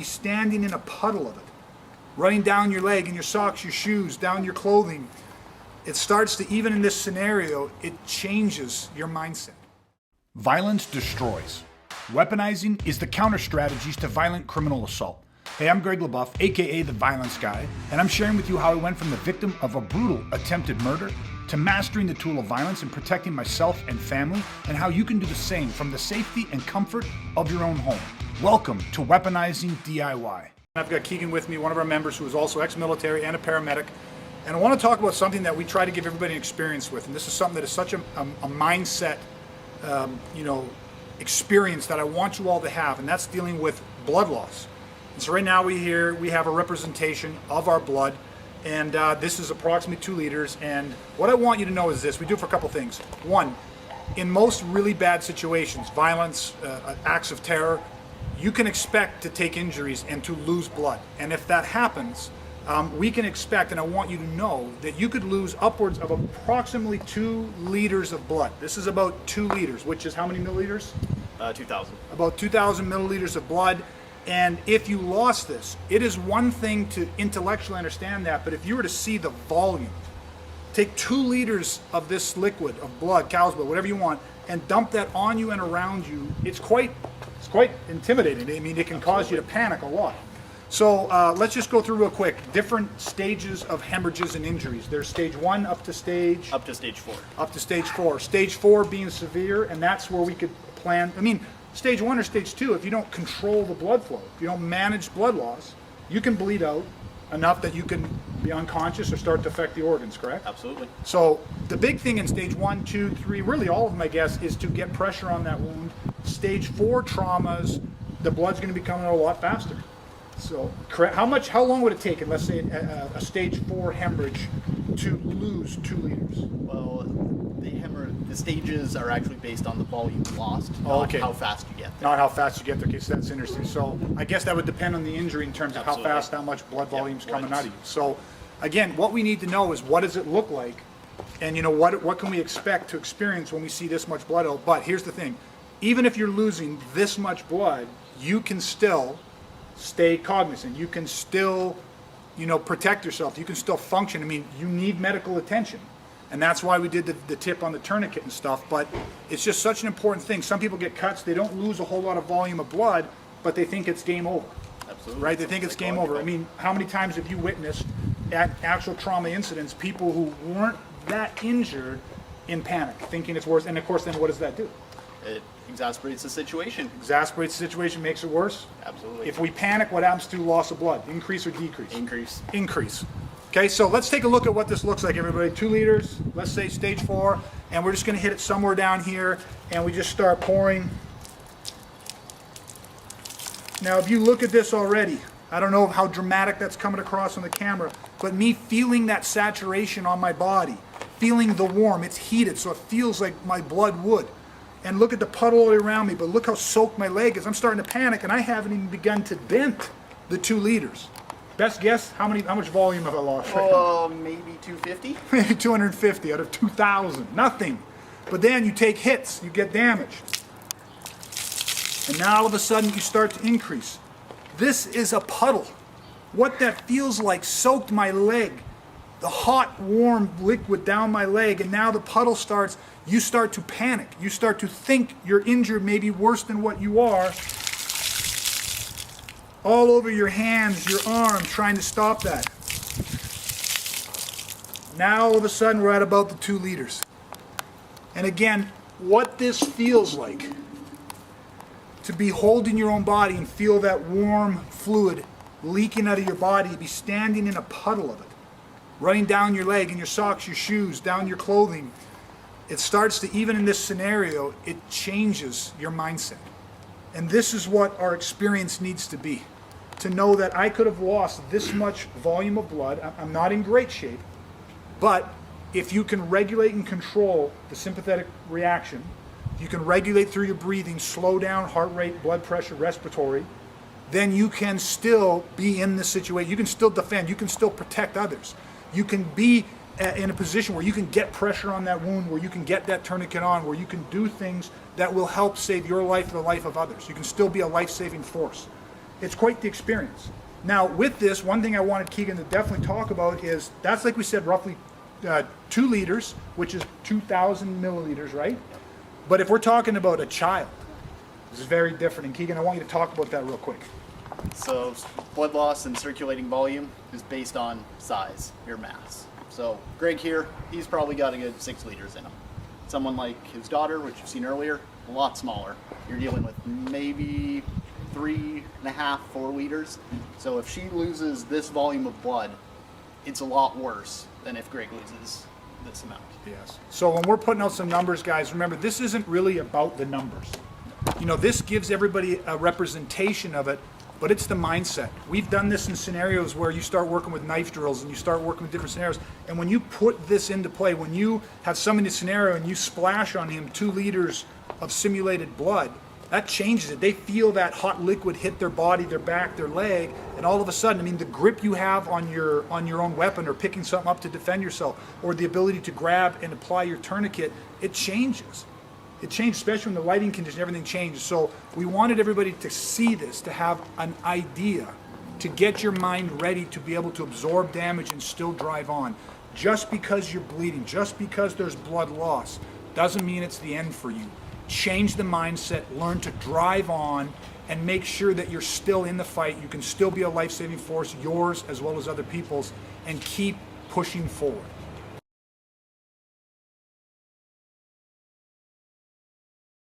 be standing in a puddle of it, running down your leg, in your socks, your shoes, down your clothing. It starts to, even in this scenario, it changes your mindset. Violence destroys. Weaponizing is the counter strategies to violent criminal assault. Hey, I'm Greg LaBeouf, aka The Violence Guy, and I'm sharing with you how I went from the victim of a brutal attempted murder to mastering the tool of violence and protecting myself and family, and how you can do the same from the safety and comfort of your own home. Welcome to Weaponizing DIY. I've got Keegan with me, one of our members who is also ex-military and a paramedic, and I want to talk about something that we try to give everybody an experience with, and this is something that is such a mindset experience that I want you all to have, and that's dealing with blood loss. And so right now we have a representation of our blood, and this is approximately 2 liters. And what I want you to know is this: we do it for a couple things. One, in most really bad situations, violence, acts of terror, you can expect to take injuries and to lose blood. And if that happens, we can expect, and I want you to know, that you could lose upwards of approximately 2 liters of blood. This is about 2 liters, which is how many milliliters? 2,000. About 2,000 milliliters of blood. And if you lost this, it is one thing to intellectually understand that, but if you were to see the volume, take 2 liters of this liquid, of blood, cow's blood, whatever you want, and dump that on you and around you, it's quite intimidating. I mean, it can cause you to panic a lot. So let's just go through real quick. Different stages of hemorrhages and injuries. There's stage 1 up to stage 4. Up to stage 4. Stage 4 being severe, and that's where we could plan. I mean, stage 1 or stage 2, if you don't control the blood flow, if you don't manage blood loss, you can bleed out enough that you can be unconscious or start to affect the organs, correct? Absolutely. So the big thing in stage 1, 2, 3, really all of them, I guess, is to get pressure on that wound. Stage 4 traumas, the blood's going to be coming out a lot faster. So how long would it take, let's say a stage 4 hemorrhage, to lose 2 liters? Well, the stages are actually based on the volume lost, not how fast you get there. Not how fast you get there. Okay, so that's interesting. So I guess that would depend on the injury in terms of how fast, how much blood volume's coming out of you. So again, what we need to know is, what does it look like, and what can we expect to experience when we see this much blood out? But here's the thing: even if you're losing this much blood, you can still stay cognizant. You can still, protect yourself. You can still function. I mean, you need medical attention. And that's why we did the tip on the tourniquet and stuff, but it's just such an important thing. Some people get cuts, they don't lose a whole lot of volume of blood, but they think it's game over. Absolutely. Right? They think it's game over. I mean, how many times have you witnessed at actual trauma incidents, people who weren't that injured in panic, thinking it's worse, and of course then what does that do? It exasperates the situation. Exasperates the situation, makes it worse? Absolutely. If we panic, what happens to loss of blood? Increase or decrease? Increase. Increase. Okay, so let's take a look at what this looks like, everybody. 2 liters, let's say stage 4, and we're just going to hit it somewhere down here, and we just start pouring. Now, if you look at this already, I don't know how dramatic that's coming across on the camera, but me feeling that saturation on my body, feeling the warm, it's heated, so it feels like my blood would. And look at the puddle all around me, but look how soaked my leg is. I'm starting to panic, and I haven't even begun to dent the 2 liters. Best guess, how much volume have I lost right now? Maybe 250? Maybe 250 out of 2,000. Nothing. But then you take hits, you get damaged. And now all of a sudden you start to increase. This is a puddle. What that feels like soaked my leg. The hot, warm liquid down my leg, and now the puddle starts, you start to panic. You start to think you're injured, maybe worse than what you are. All over your hands, your arm, trying to stop that. Now all of a sudden we're at about the 2 liters. And again, what this feels like, to be holding your own body and feel that warm fluid leaking out of your body, be standing in a puddle of it, running down your leg, in your socks, your shoes, down your clothing. It starts to, even in this scenario, it changes your mindset. And this is what our experience needs to be. To know that I could have lost this much volume of blood. I'm not in great shape, but if you can regulate and control the sympathetic reaction, you can regulate through your breathing, slow down heart rate, blood pressure, respiratory, then you can still be in this situation. You can still defend. You can still protect others. You can be in a position where you can get pressure on that wound, where you can get that tourniquet on, where you can do things that will help save your life and the life of others. You can still be a life-saving force. it's quite the experience. Now with this, one thing I wanted Keegan to definitely talk about is that's, like we said, roughly 2 liters, which is 2,000 milliliters, right? But if we're talking about a child, this is very different. And Keegan, I want you to talk about that real quick. So blood loss and circulating volume is based on size, your mass. So Greg here, he's probably got a good 6 liters in him. Someone like his daughter, which you've seen earlier, a lot smaller. You're dealing with maybe 3.5, 4 liters. So if she loses this volume of blood, it's a lot worse than if Greg loses this amount. Yes. So when we're putting out some numbers, guys, remember, this isn't really about the numbers. You know, this gives everybody a representation of it, but it's the mindset. We've done this in scenarios where you start working with knife drills and you start working with different scenarios. And when you put this into play, when you have somebody in a scenario and you splash on him 2 liters of simulated blood, that changes it. They feel that hot liquid hit their body, their back, their leg, and all of a sudden, I mean, the grip you have on your own weapon or picking something up to defend yourself, or the ability to grab and apply your tourniquet, it changes. It changed, especially when the lighting condition, everything changes. So we wanted everybody to see this, to have an idea, to get your mind ready to be able to absorb damage and still drive on. Just because you're bleeding, just because there's blood loss, doesn't mean it's the end for you. Change the mindset, learn to drive on, and make sure that you're still in the fight. You can still be a life-saving force, yours as well as other people's, and keep pushing forward.